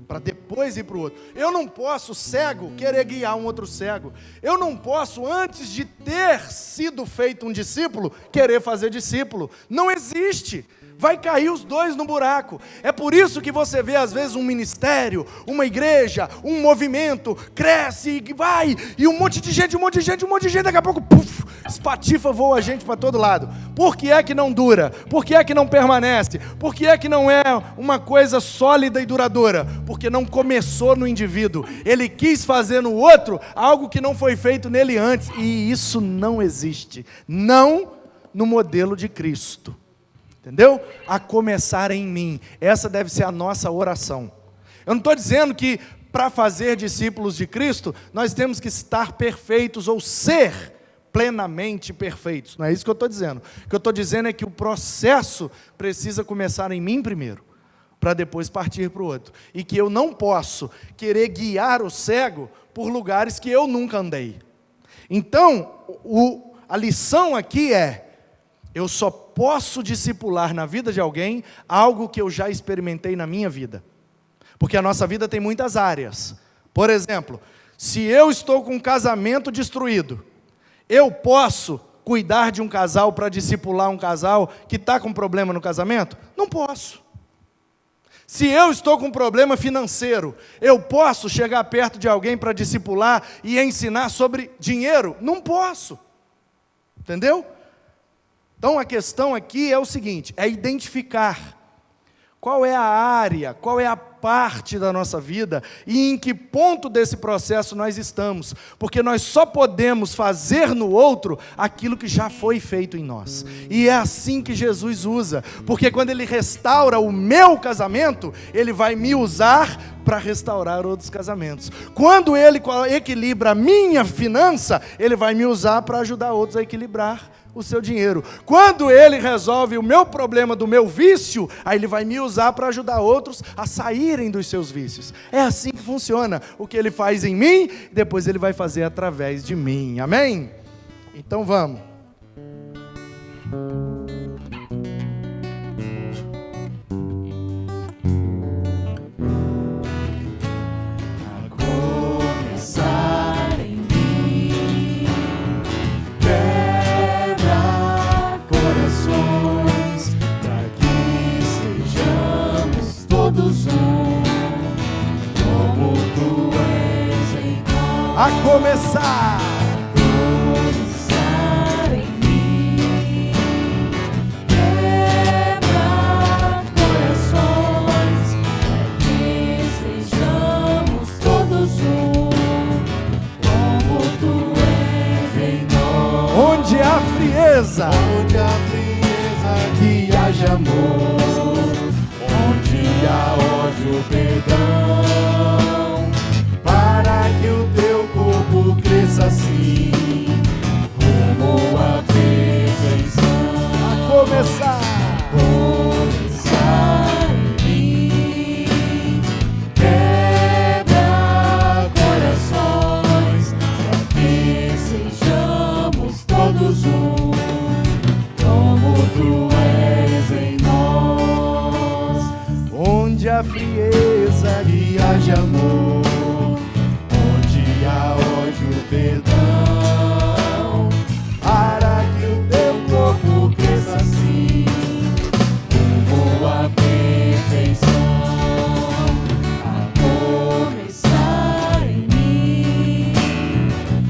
para depois ir para o outro. Eu não posso, cego, querer guiar um outro cego. Eu não posso, antes de ter sido feito um discípulo, querer fazer discípulo. Não existe. Vai cair os dois no buraco. É por isso que você vê às vezes um ministério, uma igreja, um movimento, cresce e vai, e um monte de gente, daqui a pouco, puf, espatifa, voa a gente para todo lado. Por que é que não dura? Por que é que não permanece? Por que é que não é uma coisa sólida e duradoura? Porque não começou no indivíduo. Ele quis fazer no outro algo que não foi feito nele antes, e isso não existe. Não no modelo de Cristo. Entendeu? A começar em mim. Essa deve ser a nossa oração. Eu não estou dizendo que para fazer discípulos de Cristo, nós temos que estar perfeitos ou ser plenamente perfeitos. Não é isso que eu estou dizendo. O que eu estou dizendo é que o processo precisa começar em mim primeiro, para depois partir para o outro. E que eu não posso querer guiar o cego por lugares que eu nunca andei. Então, a lição aqui é, eu só posso discipular na vida de alguém algo que eu já experimentei na minha vida. Porque a nossa vida tem muitas áreas. Por exemplo, se eu estou com um casamento destruído, eu posso cuidar de um casal para discipular um casal que está com problema no casamento? Não posso. Se eu estou com um problema financeiro, eu posso chegar perto de alguém para discipular e ensinar sobre dinheiro? Não posso. Entendeu? Então a questão aqui é o seguinte, é identificar qual é a área, qual é a parte da nossa vida e em que ponto desse processo nós estamos, porque nós só podemos fazer no outro aquilo que já foi feito em nós, e é assim que Jesus usa, porque quando Ele restaura o meu casamento, Ele vai me usar para restaurar outros casamentos. Quando Ele equilibra a minha finança, Ele vai me usar para ajudar outros a equilibrar o seu dinheiro. Quando Ele resolve o meu problema do meu vício, aí Ele vai me usar para ajudar outros a saírem dos seus vícios. É assim que funciona. O que Ele faz em mim, depois Ele vai fazer através de mim. Amém? Então vamos. A começar em mim, quebra corações, para que sejamos todos um, como Tu és em nós. onde há frieza, Que haja amor, onde há ódio, perdão, para que o Teu corpo cresça assim, rumo à perfeição. a começar Começar em mim, quebra corações, para que sejamos todos um, como Tu és em nós. onde há frieza, Que haja amor, onde há ódio, perdão, para que o Teu corpo cresça assim, rumo à perfeição. A começar em mim,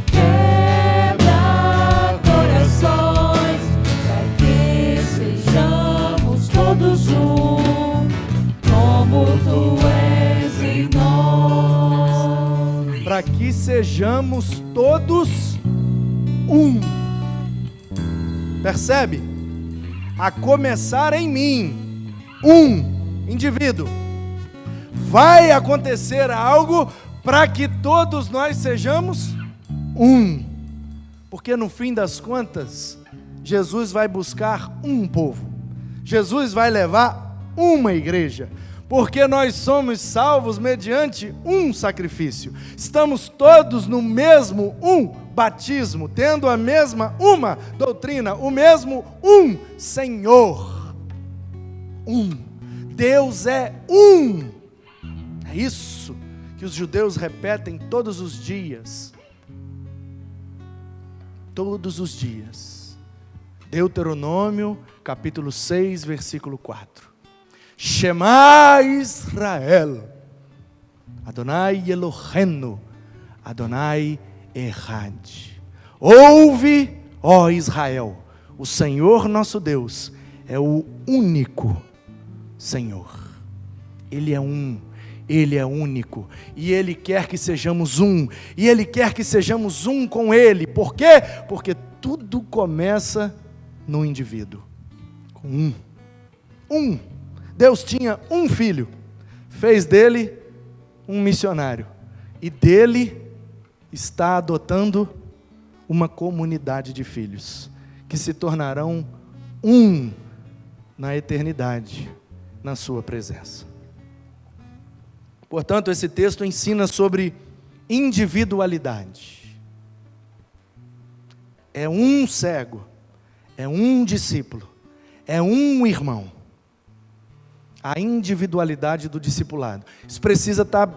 quebra corações, para que sejamos todos um, como Tu és em nós. para que sejamos todos um. Percebe? A começar em mim, um indivíduo. Vai acontecer algo para que todos nós sejamos um. Porque no fim das contas, Jesus vai buscar um povo. Jesus vai levar uma igreja. Porque nós somos salvos mediante um sacrifício. Estamos todos no mesmo batismo, tendo a mesma uma doutrina, o mesmo Senhor. Deus é um. É isso que os judeus repetem todos os dias. Todos os dias. Deuteronômio, capítulo 6, versículo 4. Shema Israel, Adonai Eloheinu, Adonai Echad. Ouve, ó Israel, o Senhor nosso Deus é o único Senhor. Ele é um, Ele é único, e Ele quer que sejamos um, e Ele quer que sejamos um com Ele. Por quê? Porque tudo começa no indivíduo, com um. Deus tinha um filho, fez dele um missionário, e dele está adotando uma comunidade de filhos, que se tornarão um na eternidade, na sua presença. Portanto, esse texto ensina sobre individualidade. É um cego, é um discípulo, é um irmão. a individualidade do discipulado. Isso precisa estar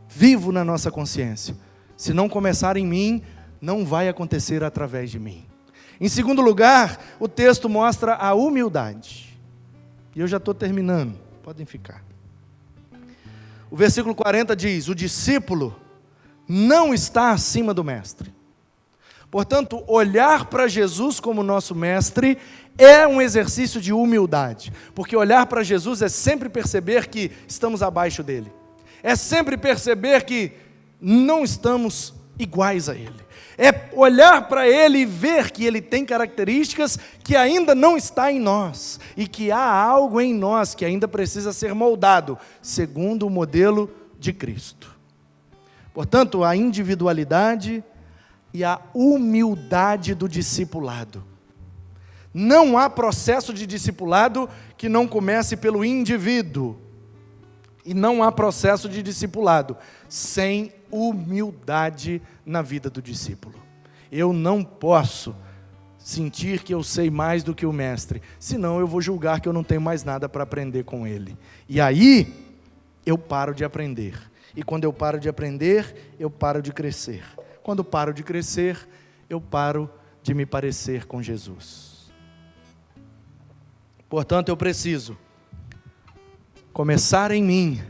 vivo na nossa consciência. Se não começar em mim, não vai acontecer através de mim. Em segundo lugar, o texto mostra a humildade. E eu já estou terminando, podem ficar. O versículo 40 diz: o discípulo não está acima do mestre. Portanto, olhar para Jesus como nosso mestre é um exercício de humildade, porque olhar para Jesus é sempre perceber que estamos abaixo dele, é sempre perceber que não estamos iguais a ele, é olhar para ele e ver que ele tem características que ainda não está em nós, e que há algo em nós que ainda precisa ser moldado, segundo o modelo de Cristo. Portanto, a individualidade e a humildade do discipulado. Não há processo de discipulado que não comece pelo indivíduo. E não há processo de discipulado sem humildade na vida do discípulo. Eu não posso sentir que eu sei mais do que o mestre, senão eu vou julgar que eu não tenho mais nada para aprender com ele. E aí, eu paro de aprender. E quando eu paro de aprender, eu paro de crescer. Quando paro de crescer, eu paro de me parecer com Jesus. Portanto, eu preciso começar em mim,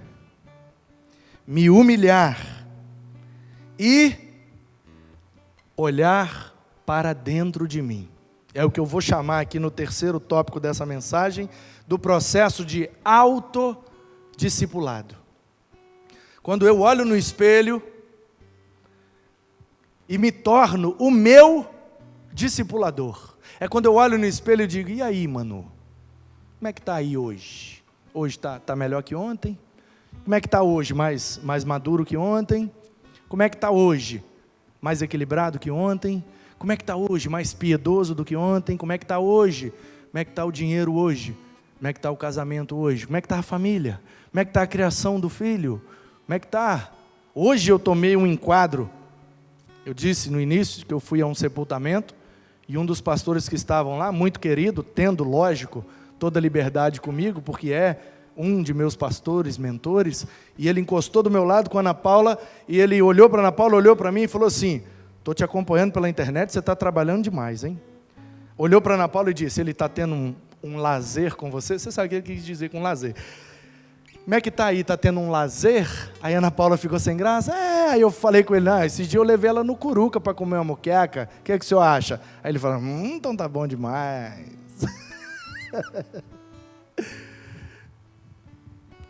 me humilhar e olhar para dentro de mim. É o que eu vou chamar aqui no terceiro tópico dessa mensagem, do processo de autodiscipulado. Quando eu olho no espelho e me torno o meu discipulador. É quando eu olho no espelho e digo: e aí, Manu? Como é que está aí hoje? Hoje está melhor que ontem? Como é que está hoje? Mais maduro que ontem? Como é que está hoje? Mais equilibrado que ontem? Como é que está hoje? Mais piedoso do que ontem? Como é que está hoje? Como é que está o dinheiro hoje? Como é que está o casamento hoje? Como é que está a família? Como é que está a criação do filho? Como é que está? Hoje eu tomei um enquadro. Eu disse no início que eu fui a um sepultamento e um dos pastores que estavam lá, muito querido, tendo, lógico, toda a liberdade comigo, porque é um de meus pastores, mentores, e ele encostou do meu lado com a Ana Paula, e ele olhou para a Ana Paula, olhou para mim e falou assim: estou te acompanhando pela internet, você está trabalhando demais, hein? Olhou para a Ana Paula e disse: ele está tendo um lazer com você? Você sabe o que ele quis dizer com lazer? Como é que está aí? Está tendo um lazer? Aí a Ana Paula ficou sem graça. Aí eu falei com ele: esses dias eu levei ela no Curuca para comer uma moqueca, o que é que o senhor acha? Aí ele falou: então tá bom demais.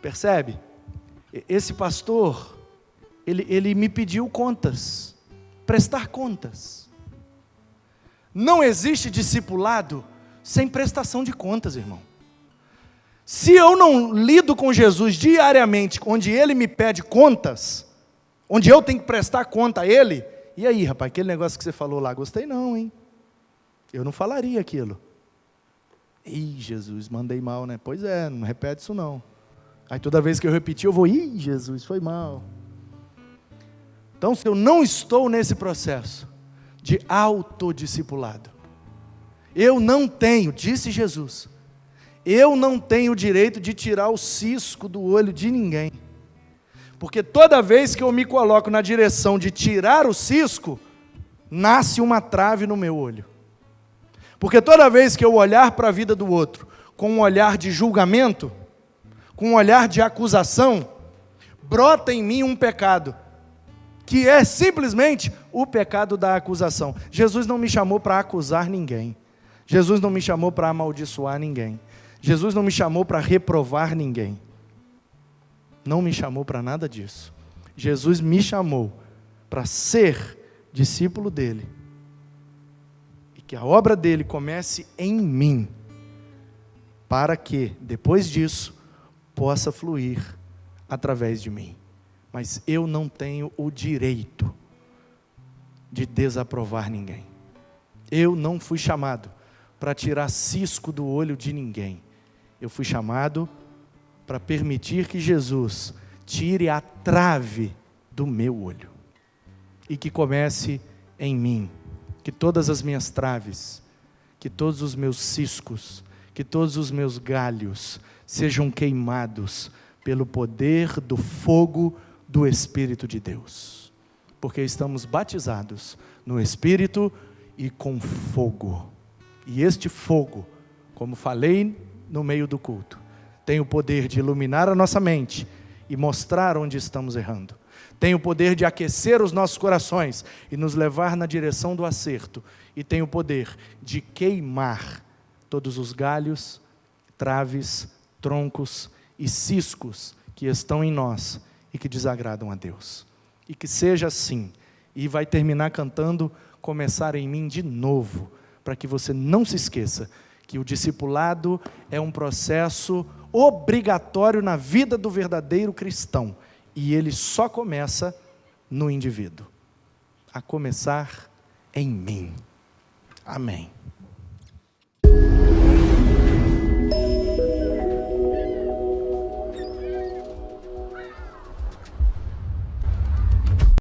Percebe? Esse pastor, ele me pediu contas, prestar contas. Não existe discipulado sem prestação de contas, irmão. Se eu não lido com Jesus diariamente, onde Ele me pede contas, onde eu tenho que prestar conta a Ele, e aí, rapaz, aquele negócio que você falou lá, gostei não, hein? Eu não falaria aquilo. Ih, Jesus, mandei mal, né? Pois é, não repete isso não. Aí toda vez que eu repetir, eu vou: ih, Jesus, foi mal. Então, se eu não estou nesse processo de autodiscipulado, eu não tenho, disse Jesus, eu não tenho o direito de tirar o cisco do olho de ninguém. Porque toda vez que eu me coloco na direção de tirar o cisco, nasce uma trave no meu olho. Porque toda vez que eu olhar para a vida do outro com um olhar de julgamento, com um olhar de acusação, brota em mim um pecado, que é simplesmente o pecado da acusação. Jesus não me chamou para acusar ninguém. Jesus não me chamou para amaldiçoar ninguém. Jesus não me chamou para reprovar ninguém. Não me chamou para nada disso. Jesus me chamou para ser discípulo dele. E que a obra dele comece em mim, para que, depois disso, possa fluir através de mim. Mas eu não tenho o direito de desaprovar ninguém. Eu não fui chamado para tirar cisco do olho de ninguém. Eu fui chamado para permitir que Jesus tire a trave do meu olho. E que comece em mim. Que todas as minhas traves, que todos os meus ciscos, que todos os meus galhos sejam queimados pelo poder do fogo do Espírito de Deus. Porque estamos batizados no Espírito e com fogo. E este fogo, como falei no meio do culto, tem o poder de iluminar a nossa mente e mostrar onde estamos errando. Tem o poder de aquecer os nossos corações e nos levar na direção do acerto. E tem o poder de queimar todos os galhos, traves, troncos e ciscos que estão em nós e que desagradam a Deus. E que seja assim. E vai terminar cantando Começar em Mim de novo, para que você não se esqueça que o discipulado é um processo obrigatório na vida do verdadeiro cristão. E ele só começa no indivíduo. A começar em mim. Amém.